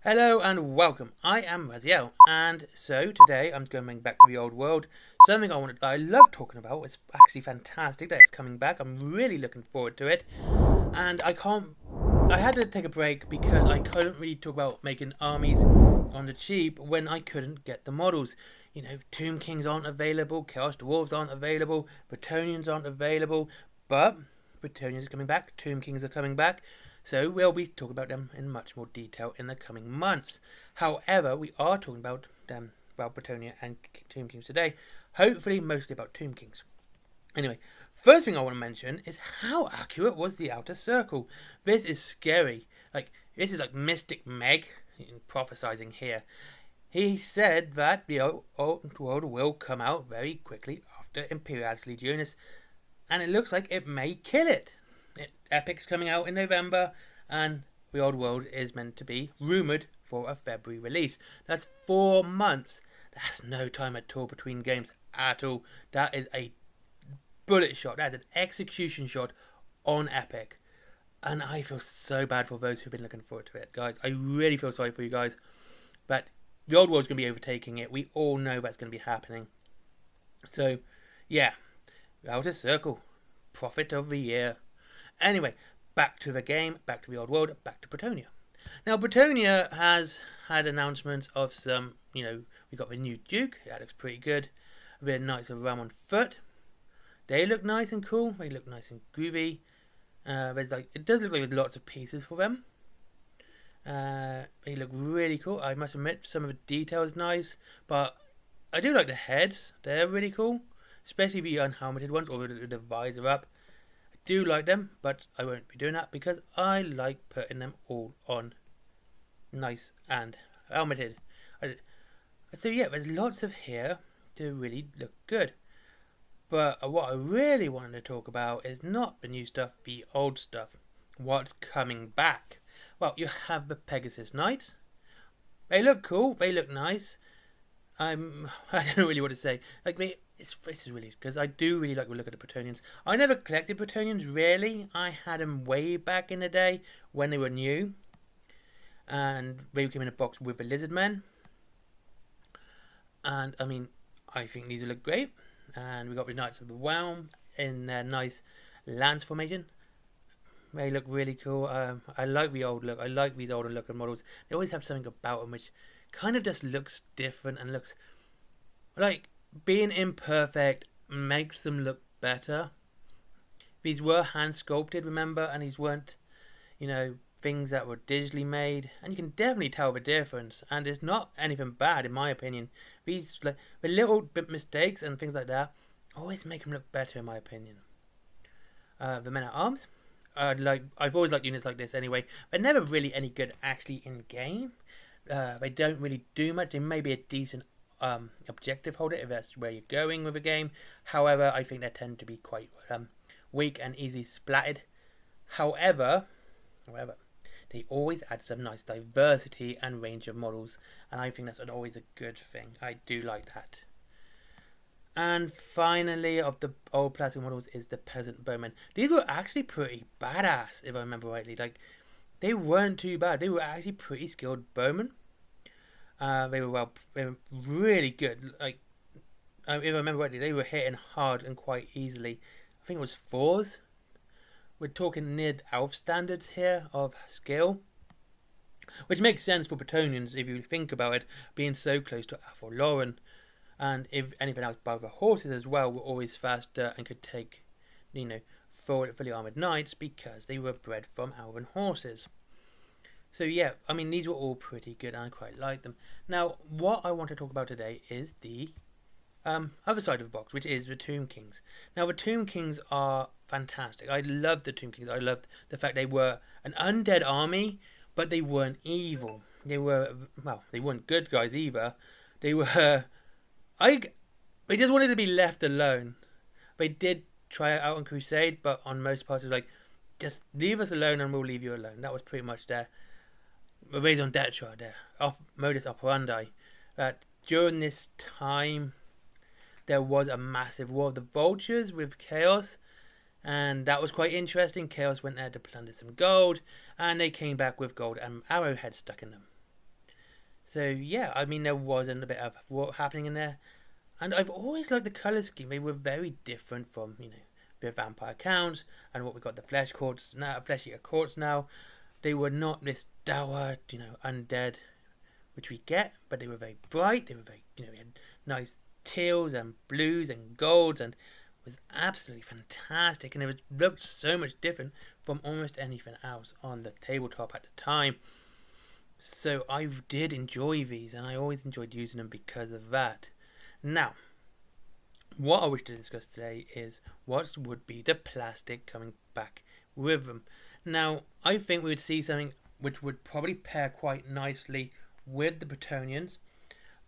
Hello and welcome. I am Raziel, and so today I'm going back to the old world. Something I love talking about. It's actually fantastic that it's coming back. I'm really looking forward to it, and I had to take a break because I couldn't really talk about making armies on the cheap when I couldn't get the models. Tomb Kings aren't available, Chaos Dwarves aren't available, Brettonians aren't available, but Brettonians are coming back, Tomb Kings are coming back. So we'll be talking about them in much more detail in the coming months. However, we are talking about Brettonia and Tomb Kings today. Hopefully, mostly about Tomb Kings. Anyway, first thing I want to mention is how accurate was the outer circle. This is scary. This is like Mystic Meg prophesizing here. He said that the old world will come out very quickly after Imperialis Legionis, and it looks like it may kill it. Epic's coming out in November, and the old world is meant to be rumoured for a February release. That's 4 months. That's no time at all between games at all. That is a bullet shot. That is an execution shot on Epic. And I feel so bad for those who've been looking forward to it, guys. I really feel sorry for you guys. But the old world's going to be overtaking it. We all know that's going to be happening. So, yeah. Outer Circle. Prophet of the year. Anyway, back to the game, back to the old world, back to Brettonia. Now, Brettonia has had announcements of some, we got the new Duke, that looks pretty good. The Knights of Ram on foot. They look nice and cool, they look nice and groovy. It does look like there's lots of pieces for them. They look really cool. I must admit, some of the details nice, but I do like the heads, they're really cool. Especially the unhelmeted ones, or the visor up. Do like them, but I won't be doing that because I like putting them all on nice and helmeted. So yeah, there's lots of here to really look good. But what I really wanted to talk about is not the new stuff, the old stuff. What's coming back? Well, you have the Pegasus Knights. They look cool, they look nice. I don't know really what to say. This is really, because I do really like the look at the Brettonians. I never collected Brettonians, really. I had them way back in the day when they were new. And they came in a box with the Lizard Men. And, I think these will look great. And we got the Knights of the Realm in their nice lance formation. They look really cool. I like the old look. I like these older looking models. They always have something about them which kind of just looks different and looks like being imperfect makes them look better. These were hand sculpted, remember, and these weren't, things that were digitally made, and you can definitely tell the difference. And it's not anything bad, in my opinion. These the little bit mistakes and things like that always make them look better, in my opinion. The men at arms, I've always liked units like this anyway. They're never really any good actually in game. They don't really do much. They may be a decent objective holder if that's where you're going with a game. However, I think they tend to be quite weak and easily splatted. However, they always add some nice diversity and range of models, and I think that's always a good thing. I do like that. And finally, of the old plastic models is the Peasant Bowmen. These were actually pretty badass, if I remember rightly. They weren't too bad. They were actually pretty skilled bowmen. They were really good. If I remember rightly, they were hitting hard and quite easily. I think it was 4s. We're talking near elf standards here of skill, which makes sense for Brettonians if you think about it, being so close to Athel Loren. And if anything else, by the horses as well were always faster and could take, fully armoured knights because they were bred from elven horses. So yeah, these were all pretty good and I quite like them. Now, what I want to talk about today is the other side of the box, which is the Tomb Kings. Now, the Tomb Kings are fantastic. I love the Tomb Kings. I loved the fact they were an undead army, but they weren't evil. They weren't good guys either. They were... They just wanted to be left alone. They did try it out on Crusade, but on most parts it was just leave us alone and we'll leave you alone. That was pretty much their raison d'etre, their modus operandi. During this time, there was a massive war of the Vultures with Chaos, and that was quite interesting. Chaos went there to plunder some gold, and they came back with gold and arrowheads stuck in them. So yeah, I mean there wasn't a bit of what happening in there, and I've always liked the colour scheme. They were very different from the vampire counts and what we got the flesh courts now, flesh eater courts now. They were not this dour, undead which we get, but they were very bright. They were very, we had nice teals and blues and golds, and it was absolutely fantastic. And it looked so much different from almost anything else on the tabletop at the time. So I did enjoy these, and I always enjoyed using them because of that. Now, what I wish to discuss today is what would be the plastic coming back with them. Now, I think we would see something which would probably pair quite nicely with the Brettonians,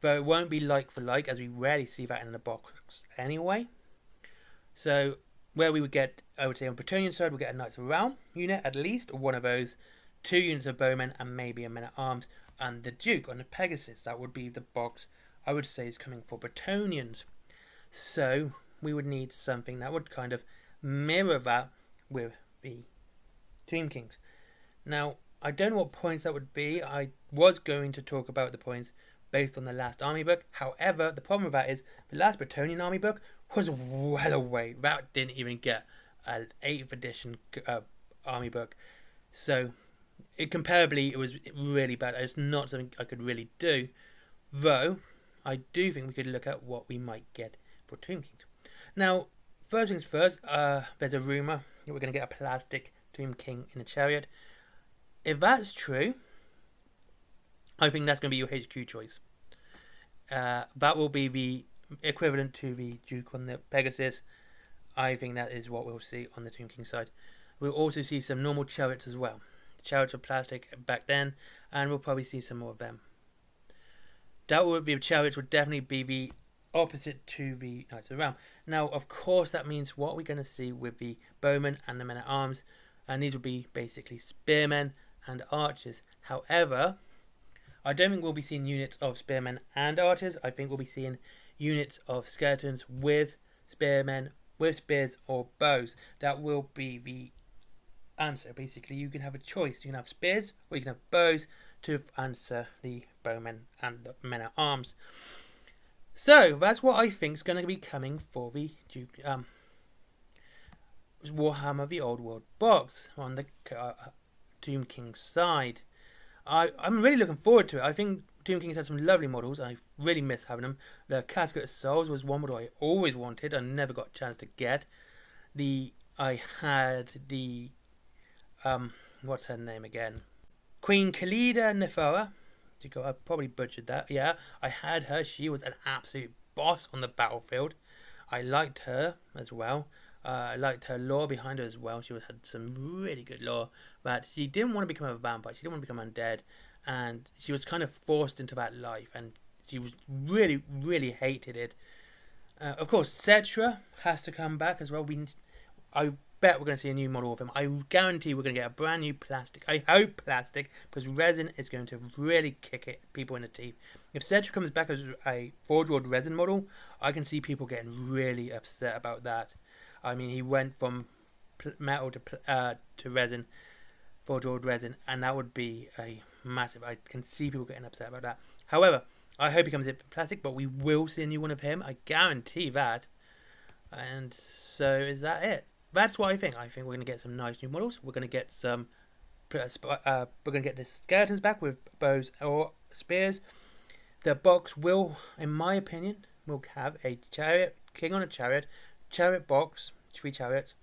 though it won't be like for like, as we rarely see that in the box anyway. So where we would get, I would say on Brettonian side, we'll get a Knights of the Realm unit, at least one of those, 2 units of bowmen, and maybe a men-at-arms, and the Duke on the Pegasus. That would be the box I would say is coming for Brettonians. So we would need something that would kind of mirror that with the Tomb Kings. Now, I don't know what points that would be. I was going to talk about the points based on the last army book. However, the problem with that is the last Brettonian army book was well away. That didn't even get an 8th edition army book. So, comparably, it was really bad. It's not something I could really do. Though, I do think we could look at what we might get for Tomb Kings. Now, first things first, there's a rumour that we're going to get a plastic Tomb King in a chariot. If that's true, I think that's going to be your HQ choice. That will be the equivalent to the Duke on the Pegasus. I think that is what we'll see on the Tomb King side. We'll also see some normal chariots as well. The chariots were plastic back then, and we'll probably see some more of them. That would be, the chariots would definitely be the opposite to the Knights of the Realm. Now, of course, that means what we're going to see with the bowmen and the men-at-arms, and these will be basically spearmen and archers. However, I don't think we'll be seeing units of spearmen and archers. I think we'll be seeing units of skeletons with spearmen, with spears or bows. That will be the answer. Basically, you can have a choice. You can have spears or you can have bows to answer the bowmen and the men-at-arms. So, that's what I think is going to be coming for the Warhammer the Old World box on the Tomb King side. I'm really looking forward to it. I think Tomb King's had some lovely models. I really miss having them. The Casket of Souls was one model I always wanted and never got a chance to get. I had the what's her name again? Queen Khalida Nephara. I probably butchered that. Yeah, I had her. She was an absolute boss on the battlefield. I liked her as well. I liked her lore behind her as well. She had some really good lore, but she didn't want to become a vampire. She didn't want to become undead, and she was kind of forced into that life, and she was really, really hated it. Of course, Cetra has to come back as well. I bet we're going to see a new model of him. I guarantee we're going to get a brand new plastic. I hope plastic, because resin is going to really kick people in the teeth. If Cetra comes back as a Forge World resin model, I can see people getting really upset about that. I mean, he went from metal to resin, Forge World resin, and that would be a massive. I can see people getting upset about that. However, I hope he comes in for plastic, but we will see a new one of him. I guarantee that. And so, is that it? That's what I think. I think we're going to get some nice new models. We're going to get some. We're going to get the skeletons back with bows or spears. The box will, in my opinion, will have a chariot, king on a chariot box, 3 chariots,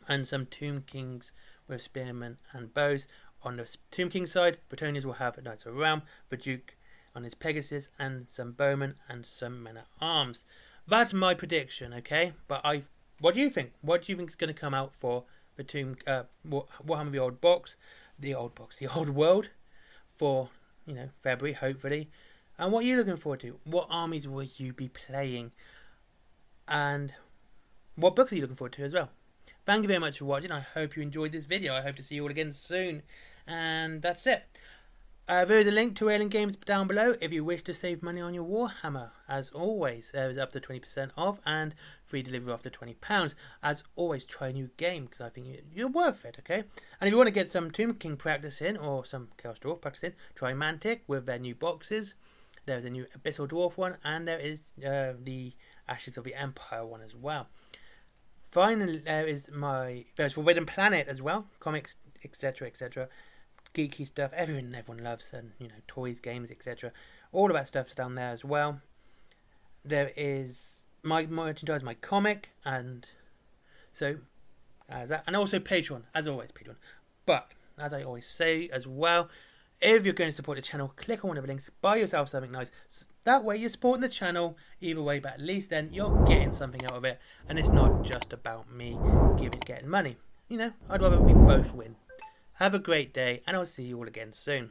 and some Tomb Kings with spearmen and bows. On the Tomb King side, Brettonians will have a Knights of the Realm, the Duke on his Pegasus, and some bowmen and some men-at-arms. That's my prediction, okay? But what do you think? What do you think is going to come out for the Warhammer the Old World for February, hopefully? And what are you looking forward to? What armies will you be playing? And what books are you looking forward to as well? Thank you very much for watching. I hope you enjoyed this video. I hope to see you all again soon. And that's it. There is a link to Alien Games down below if you wish to save money on your Warhammer. As always, there is up to 20% off and free delivery after £20. As always, try a new game because I think you're worth it, okay? And if you want to get some Tomb King practice in or some Chaos Dwarf practice in, try Mantic with their new boxes. There's a new Abyssal Dwarf one, and there is the Ashes of the Empire one as well. Finally, there's Forbidden Planet as well, comics, etc., etc., geeky stuff, everyone loves, and toys, games, etc. All of that stuff's down there as well. There is my merchandise, my comic, and so as that, and also Patreon, as always, Patreon. But as I always say as well, if you're going to support the channel, click on one of the links, buy yourself something nice. That way you're supporting the channel either way, but at least then you're getting something out of it, and it's not just about me getting money. I'd rather we both win. Have a great day, and I'll see you all again soon.